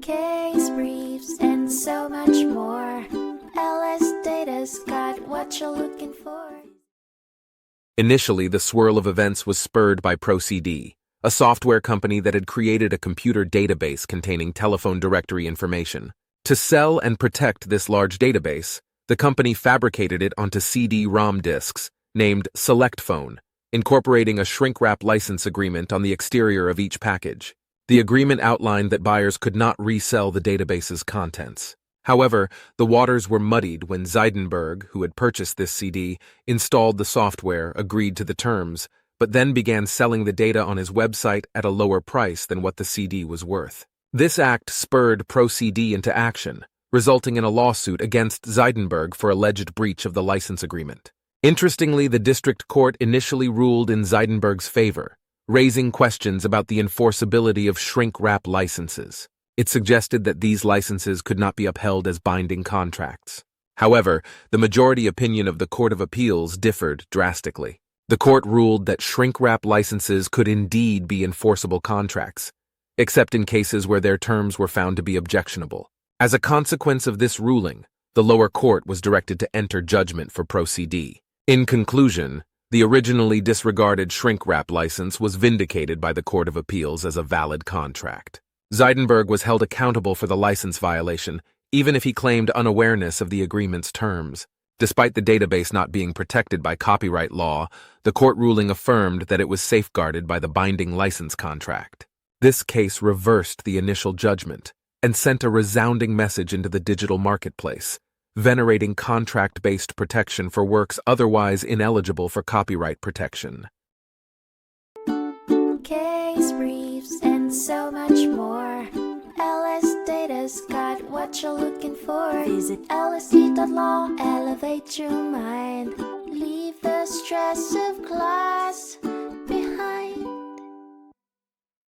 case briefs, and so much more. LSData's got what you're looking for. Initially, the swirl of events was spurred by ProCD, a software company that had created a computer database containing telephone directory information. To sell and protect this large database, the company fabricated it onto CD-ROM disks named Select Phone, incorporating a shrink-wrap license agreement on the exterior of each package. The agreement outlined that buyers could not resell the database's contents. However, the waters were muddied when Zeidenberg, who had purchased this CD, installed the software, agreed to the terms, but then began selling the data on his website at a lower price than what the CD was worth. This act spurred ProCD into action, resulting in a lawsuit against Zeidenberg for alleged breach of the license agreement. Interestingly, the district court initially ruled in Zeidenberg's favor, raising questions about the enforceability of shrink-wrap licenses. It suggested that these licenses could not be upheld as binding contracts. However, the majority opinion of the Court of Appeals differed drastically. The court ruled that shrink-wrap licenses could indeed be enforceable contracts, except in cases where their terms were found to be objectionable. As a consequence of this ruling, the lower court was directed to enter judgment for ProCD. In conclusion, the originally disregarded shrink-wrap license was vindicated by the Court of Appeals as a valid contract. Zeidenberg was held accountable for the license violation, even if he claimed unawareness of the agreement's terms. Despite the database not being protected by copyright law, the court ruling affirmed that it was safeguarded by the binding license contract. This case reversed the initial judgment and sent a resounding message into the digital marketplace, venerating contract-based protection for works otherwise ineligible for copyright protection. Case briefs, and so much more. LSData's got what you're looking for. Visit lsd.law, elevate your mind, leave the stress of climb.